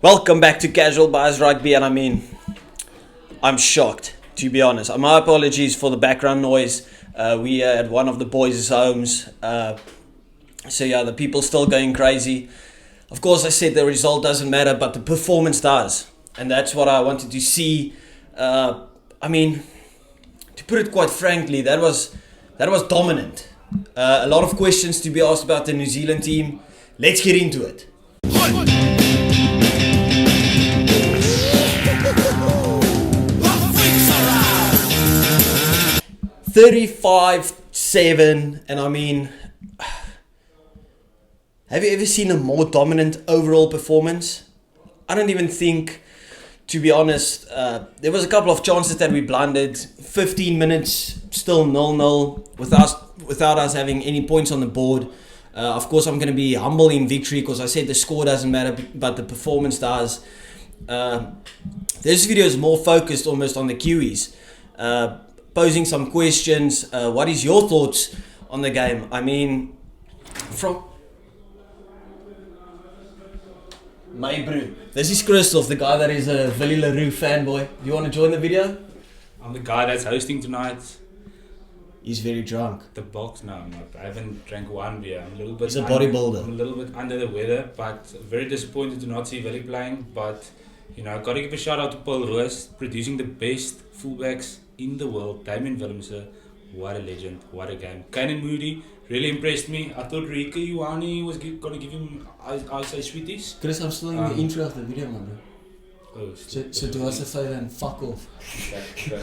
Welcome back to Casual Bias Rugby, and I'm shocked, to be honest. My apologies for the background noise. We are at one of the boys' homes. The people still going crazy. Of course, I said the result doesn't matter, but the performance does. And that's what I wanted to see. To put it quite frankly, that was dominant. A lot of questions to be asked about the New Zealand team. Let's get into it. 35-7, and have you ever seen a more dominant overall performance? I don't even think, to be honest, there was a couple of chances that we blundered. 15 minutes, still 0-0, without us having any points on the board. Of course, I'm going to be humble in victory because I said the score doesn't matter, but the performance does. This video is more focused almost on the Kiwis. Posing some questions. What is your thoughts on the game? From my brew. This is Christoph, the guy that is a Willie LaRue fanboy. Do you want to join the video? I'm the guy that's hosting tonight. He's very drunk. The box? No, I'm not. I haven't drank one beer. I'm a little bit. He's a bodybuilder. I'm a little bit under the weather, but very disappointed to not see Willie playing. But got to give a shout out to Paul Roos, producing the best fullbacks in the world. Damien Willemse, what a legend, what a game. Kanan Moody really impressed me. I thought Rika Ioane was going to give him I say sweeties. Chris, I'm still in the intro of the video, man, bro. Oh, so do us a favor and fuck off. Okay.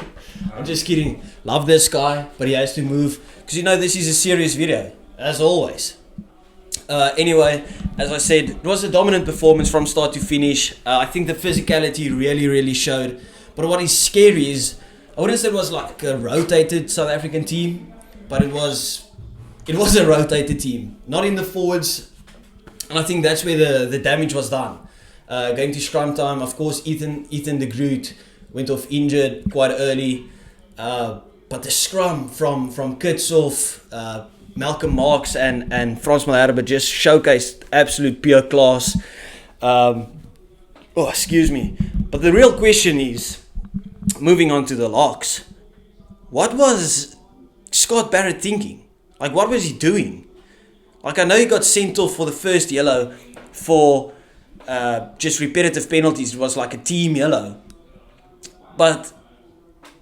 I'm just kidding. Love this guy, but he has to move because this is a serious video, as always. Anyway, as I said, it was a dominant performance from start to finish. I think the physicality really showed. But what is scary is, I wouldn't say it was like a rotated South African team, but it was a rotated team. Not in the forwards, and I think that's where the damage was done. Going to scrum time, of course, Ethan de Groot went off injured quite early. But the scrum from Kitsoff, Malcolm Marx and Frans Malherbe just showcased absolute pure class. Excuse me. But the real question is, moving on to the locks, what was Scott Barrett thinking? What was he doing? I know he got sent off for the first yellow for just repetitive penalties. It was like a team yellow. But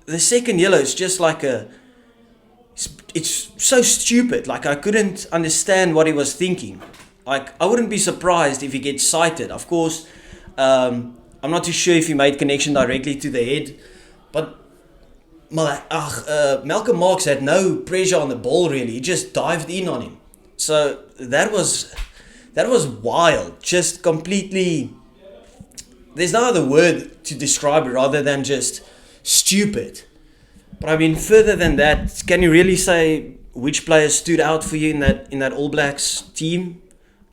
the second yellow is just it's so stupid. I couldn't understand what he was thinking. I wouldn't be surprised if he gets cited. Of course, I'm not too sure if he made connection directly to the head. But Malcolm Marx had no pressure on the ball really. He just dived in on him. So that was wild. Just completely. There's no other word to describe it rather than just stupid. But further than that, can you really say which players stood out for you in that All Blacks team?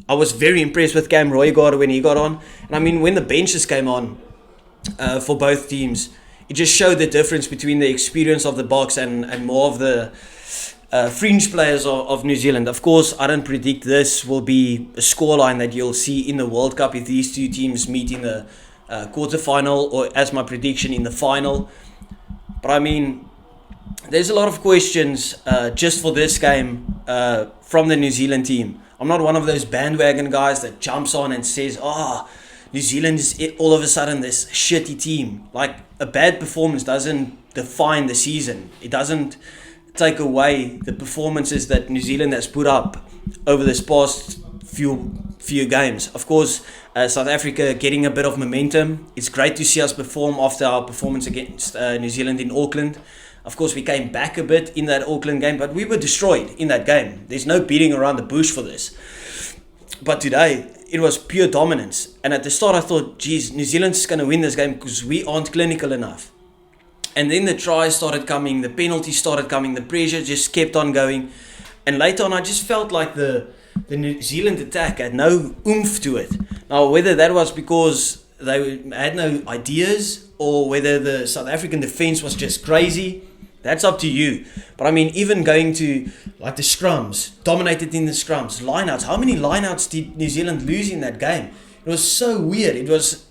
I was very impressed with Cam Roygaard when he got on. And when the benches came on for both teams, it just showed the difference between the experience of the box and more of the fringe players of New Zealand. Of course, I don't predict this will be a scoreline that you'll see in the World Cup if these two teams meet in the quarterfinal, or as my prediction in the final. But there's a lot of questions just for this game from the New Zealand team. I'm not one of those bandwagon guys that jumps on and says, New Zealand is all of a sudden this shitty team. A bad performance doesn't define the season. It doesn't take away the performances that New Zealand has put up over this past few games. Of course, South Africa getting a bit of momentum. It's great to see us perform after our performance against New Zealand in Auckland. Of course, we came back a bit in that Auckland game, but we were destroyed in that game. There's no beating around the bush for this. But today, it was pure dominance. And at the start, I thought, geez, New Zealand's going to win this game because we aren't clinical enough. And then the tries started coming, the penalties started coming, the pressure just kept on going. And later on, I just felt like the New Zealand attack had no oomph to it. Now, whether that was because they had no ideas or whether the South African defense was just crazy, that's up to you. But even going to the scrums, dominated in the scrums, lineouts. How many lineouts did New Zealand lose in that game? It was so weird. It was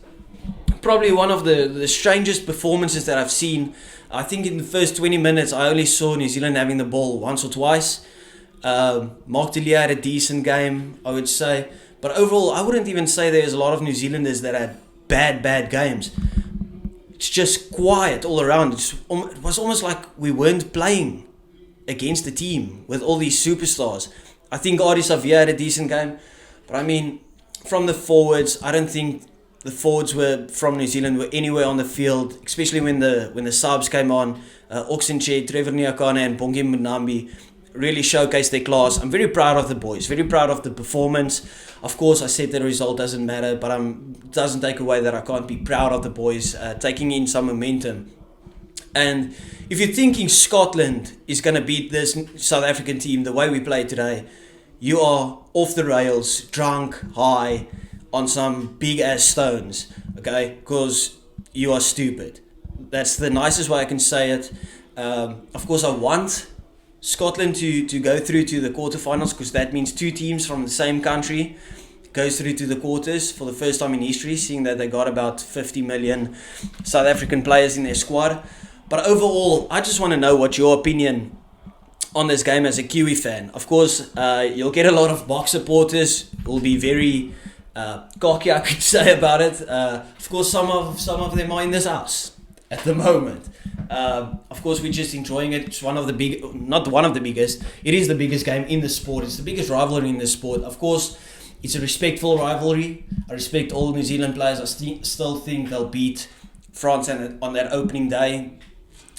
probably one of the strangest performances that I've seen. I think in the first 20 minutes, I only saw New Zealand having the ball once or twice. Mark Delia had a decent game, I would say. But overall, I wouldn't even say there's a lot of New Zealanders that had bad games. It's just quiet all around. It was almost like we weren't playing against the team with all these superstars. I think Adi Xavier had a decent game. But I mean, from the forwards, I don't think the forwards from New Zealand were anywhere on the field, especially when the subs came on. Oxenche, Trevor Nyakane and Bongi Munambi really showcased their class. I'm very proud of the boys, very proud of the performance. Of course, I said the result doesn't matter, but it doesn't take away that I can't be proud of the boys taking in some momentum. And if you're thinking Scotland is going to beat this South African team the way we play today, you are off the rails, drunk, high, on some big ass stones, okay? Because you are stupid. That's the nicest way I can say it. Of course, I want Scotland to go through to the quarterfinals, because that means two teams from the same country goes through to the quarters for the first time in history, seeing that they got about 50 million South African players in their squad. But overall, I just want to know what your opinion on this game as a Kiwi fan. Of course, you'll get a lot of Box supporters who will be very cocky, I could say, about it. Of course, some of them are in this house at the moment. Of course, we're just enjoying it. It's not one of the biggest. It is the biggest game in the sport. It's the biggest rivalry in the sport. Of course, it's a respectful rivalry. I respect all New Zealand players. I still think they'll beat France on that opening day,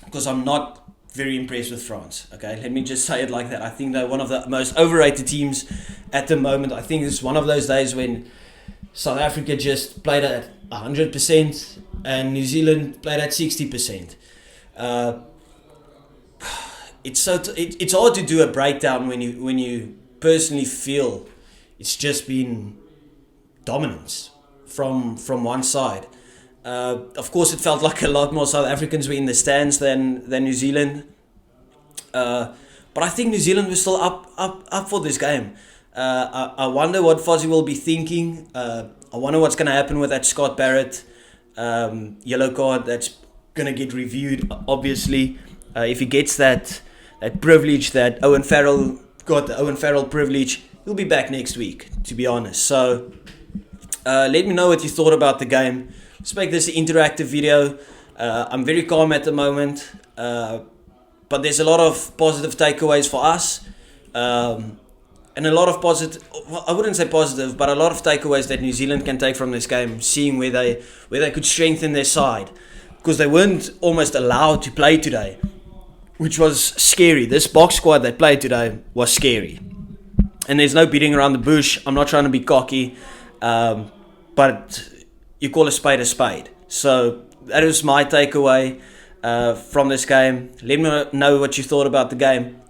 because I'm not very impressed with France. Okay, let me just say it like that. I think they're one of the most overrated teams at the moment. I think it's one of those days when South Africa just played at 100% and New Zealand played at 60%. It's hard to do a breakdown when you personally feel it's just been dominance from one side. Of course, it felt like a lot more South Africans were in the stands than New Zealand. But I think New Zealand was still up for this game. I wonder what Fozzie will be thinking. I wonder what's going to happen with that Scott Barrett yellow card that's going to get reviewed, obviously. If he gets that privilege that Owen Farrell got, the Owen Farrell privilege, he'll be back next week, to be honest. So let me know what you thought about the game. Let's make this an interactive video. I'm very calm at the moment, but there's a lot of positive takeaways for us, and a lot of positive, well, I wouldn't say positive, but a lot of takeaways that New Zealand can take from this game, seeing where they could strengthen their side, because they weren't almost allowed to play today, which was scary. This Box squad that played today was scary, and there's no beating around the bush. I'm not trying to be cocky, but you call a spade. So that is my takeaway from this game. Let me know what you thought about the game.